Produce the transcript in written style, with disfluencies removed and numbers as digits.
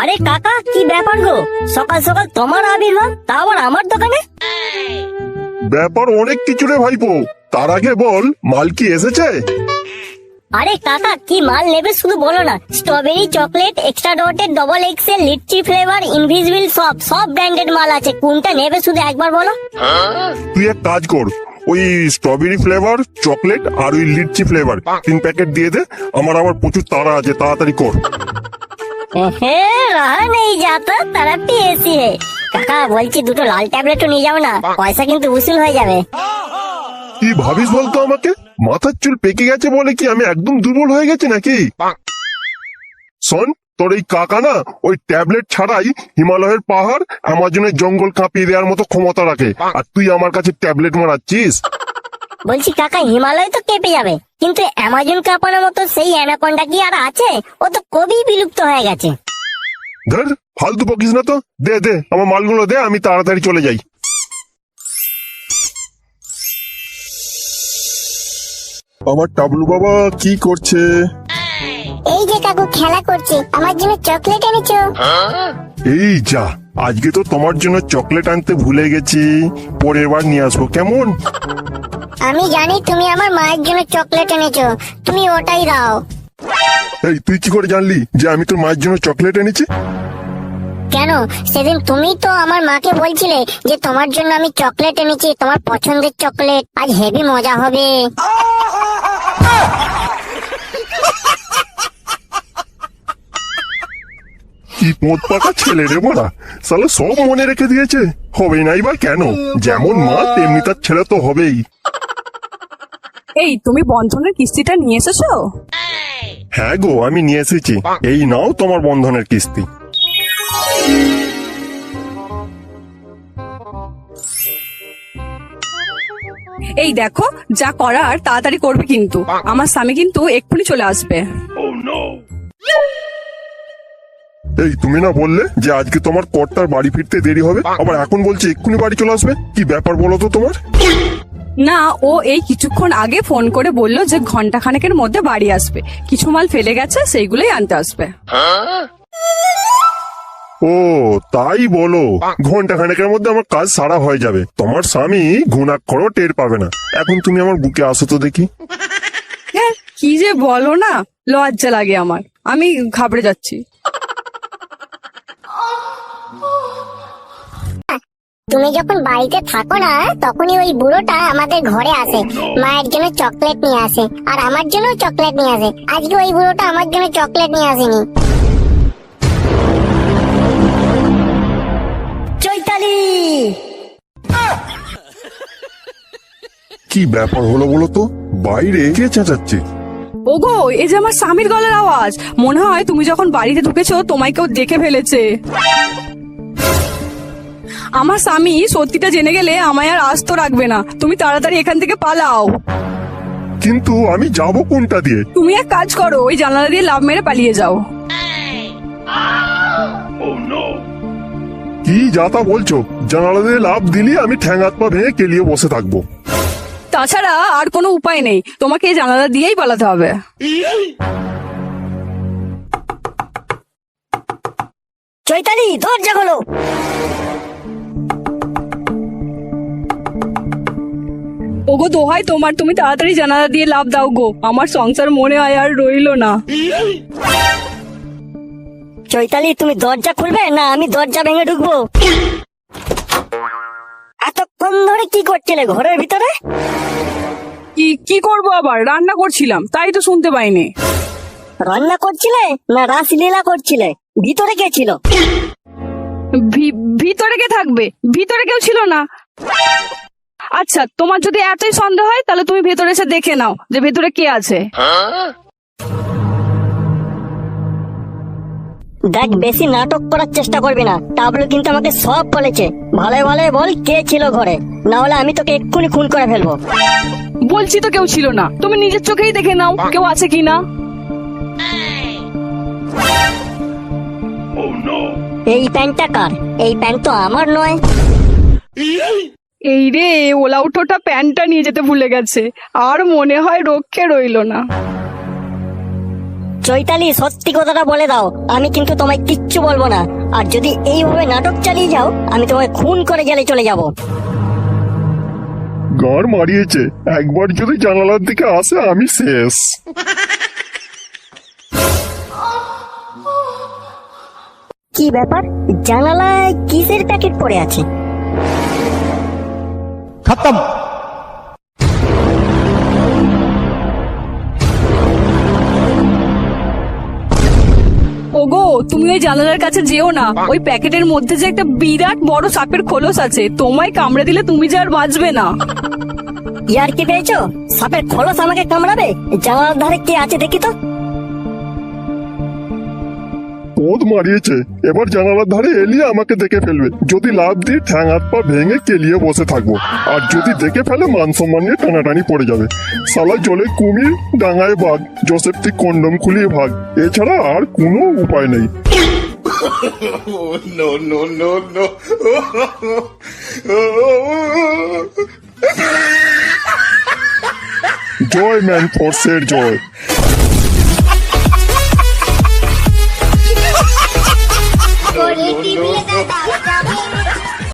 আরে কাকা, কি ব্যাপার গো? সকাল সকাল তোমার আবির্ভাব, তা আবার আমার দোকানে? ব্যাপার অনেক কিছু রে ভাইপো। তার আগে বল, মাল কি এসেছে? আরে কাকা, কি মাল নেবে শুধু বলো না। Strawberry, chocolate, extra dotted, double excel, litchi flavour, invisible, সব ব্র্যান্ডেড মাল আছে। কোনটা নেবে শুধু একবার বলো। তুই এক কাজ কর, ওই স্ট্রবেরি ফ্লেভার, চকলেট আর ওই লিচি ফ্লেভার 3 প্যাকেট দিয়ে দে। আমার আবার প্রচুর তাড়া আছে, তাড়াতাড়ি কর। रहा नहीं जाता तरफ भी ऐसी है। কাকা বলছি, দুটো লাল ট্যাবলেটও নিয়ে যাও না, পয়সা কিন্তু উসুল হয়ে যাবে। কি ভাবিস বলতো আমাকে? মাথার চুল পেকে গেছে বলে কি আমি একদম দুর্বল হয়ে গেছি নাকি? শোন, তোর এই কাকা না ওই ট্যাবলেট ছাড়াই হিমালয়ের পাহাড়, অ্যামাজনের জঙ্গল কাঁপিয়ে দেওয়ার মতো ক্ষমতা রাখে, আর তুই আমার কাছে ট্যাবলেট মারাচ্ছিস। বলছি কাকা, হিমালয় তো কেঁপে যাবে, কিন্তু অ্যামাজন কাঁপানোর মতো সেই অ্যানাকন্ডা কি আর আছে? ও তো কবি বিলুপ্ত হয়ে গেছে। ধর, ফালতু বকিস না তো। দে দে আমার মালগুলো দে, আমি তাড়াতাড়ি চলে যাই। আমার টাবলু বাবা কি করছে? এই যে কাকু খেলা করছে, আমার জন্য চকলেট এনেছো? এই যা, আজকে তো তোমার জন্য চকলেট আনতে ভুলে গেছি, পরের বার নিয়ে আসবো, কেমন? আমি জানি তুমি আমার মায়ের জন্য চকলেট এনেছো, তুমি ওটাই দাও। এই তুই কি করে জানলি যে আমি তোর মায়ের জন্য চকলেট এনেছি? কেন, সেদিন তুমি তো আমার মাকে বলছিলে যে তোমার জন্য আমি চকলেট এনেছি, তোমার পছন্দের চকলেট, আজ হেভি মজা হবে। কি পোঁত পাকা ছেলে রে বড়া, সালা সব মনে রেখে দিয়েছে। হবে নাই বা কেন? যেমন মা তেমনি তার ছেলে তো হবেই। এই, তুমি বন্ধনের কিস্তিটা নিয়ে এসেছো? হ্যাঁ গো, আমি নিয়ে এসেছি। এই নাও তোমার বন্ধনের কিস্তি। এই দেখো, যা করার তাড়াতাড়ি করবে, কিন্তু আমার স্বামী কিন্তু এক্ষুনি চলে আসবে। এই তুমি না বললে যে আজকে তোমার কর্তার বাড়ি ফিরতে দেরি হবে, আবার এখন বলছে এক্ষুনি বাড়ি চলে আসবে? কি ব্যাপার বলো তো তোমার? না, ও এই কিছুক্ষণ আগে ফোন করে বললো যে ঘন্টা খানেকের মধ্যে বাড়ি আসবে, কিছু মাল ফেলে গেছে, সেইগুলোই আনতে আসবে। ও তাই বলো? ঘন্টা খানেকের মধ্যে আমার কাজ সারা হয়ে যাবে, তোমার স্বামী ঘুণাক্ষরও টের পাবে না। এখন তুমি আমার বুকে আসো তো দেখি। হ্যাঁ, কি যে বলো না, লজ্জা লাগে আমার, আমি ঘাবড়ে যাচ্ছি। তুমি যখন বাড়িতে থাকো না, তখনই ওই বুড়োটা আমাদের ঘরে আসে, মায়ের জন্য চকলেট নিয়ে আসে, আর আমার জন্য চকলেট নিয়ে আসে। আজকে ওই বুড়োটা আমার জন্য চকলেট নিয়ে আসেনি। চৈতালি, কি ব্যাপার হলো বলো তো? বাইরে কে চেঁচাচ্ছে? ওগো, এই যে আমার স্বামীর গলার আওয়াজ। মনে হয় তুমি যখন বাড়িতে ঢুকেছো তোমায় কেউ দেখে ফেলেছে। আমার স্বামী সত্যিটা জেনে গেলে আমায় আর আস্ত রাখবে না, তুমি তাড়াতাড়ি এখান থেকে পালাও। কিন্তু আমি যাব কোনটা দিয়ে? তুমি এক কাজ করো, ওই জানালা দিয়ে লাফ মেরে পালিয়ে যাও। কি যাতা বলছো? জানালা দিয়ে লাফ দিলি আমি ঠ্যাং হাত পা ভেঙে কেলিয়ে বসে থাকবো। তাছাড়া আর কোনো উপায় নেই, তোমাকে এই জানালা দিয়েই পালাতে হবে। চৈতালি দরজা খোলো। ওগো দোহাই তোমার, তুমি তাড়াতাড়ি জানালা দিয়ে লাফ দাও গো, আমার সংসার মনে হয় আর রইলো না। চৈতালি, তুমি দরজা খুলবে না আমি দরজা ভেঙে ঢুকবো? এতক্ষণ ধরে কি করছিলে ঘরের ভিতরে? কি করবো আবার, রান্না করছিলাম, তাই তো শুনতে পাইনি। রান্না করছিলে না রাসলীলা করছিলে? ভিতরে কে ছিল? ভিতরে কে থাকবে? ভিতরে কেউ ছিল না। আচ্ছা, তোমার যদি এতই সন্দেহ হয় তাহলে তুমি ভেতরে এসে দেখে নাও যে ভেতরে কে আছে। দেখ, বেশি নাটক করার চেষ্টা করবি না। টাবলু কিন্তু আমাকে সব বলেছে। ভালো ভালো বল কে ছিল ঘরে, না হলে আমি তোকে এক্ষুনি খুন করে ফেলবো। বলছি তো কেউ ছিল না, তুমি নিজের চোখেই দেখে নাও কেউ আছে কিনা। এই প্যান্টটা কার? এই প্যান্ট তো আমার নয়। এই রে, ওলা উঠোটা প্যান্টটা নিয়ে যেতে ভুলে গেছে, আর মনে হয় রক্ষে রইলো না। চৈতালি সত্যি কথাটা বলে দাও, আমি কিন্তু তোমায় কিচ্ছু বলবো না। আর যদি এইভাবে নাটক চালিয়ে যাও, আমি তোমায় খুন করে জেলে চলে যাব। গাঁড় মারিয়েছে, একবার যদি জানালার দিকে আসে আমি শেষ। কি ব্যাপার, জানালায় কিসের প্যাকেট পড়ে আছে? खत्म। ওগো, তুমি ওই জানালার কাছে যেও না। ওই প্যাকেটের মধ্যে যে একটা বিরাট বড় সাপের খোলস আছে, তোমায় কামড়ে দিলে তুমি যে আর বাঁচবে না। ইয়ার কি পেয়েছো? সাপের খোলস আমাকে কামড়াবে? জানালার ধারে কে আছে দেখি তো। পোদ মারিয়েছে, এবার জানালার ধারে এলিয়ে আমাকে দেখে ফেলবে। যদি লাভ দিয়ে ঠ্যাং হাত পা ভেঙে কেলিয়ে বসে থাকবো, আর যদি দেখে ফেলে মান সম্মান নিয়ে টানাটানি পড়ে যাবে। শালা জলে কুমির, ডাঙায় বাঘ, জোসেফ তুই কন্ডম খুলিয়ে ভাগ, এছাড়া আর কোনো উপায় নেই। No, no, no, no. জয় ম্যান ফোর্সের জয়।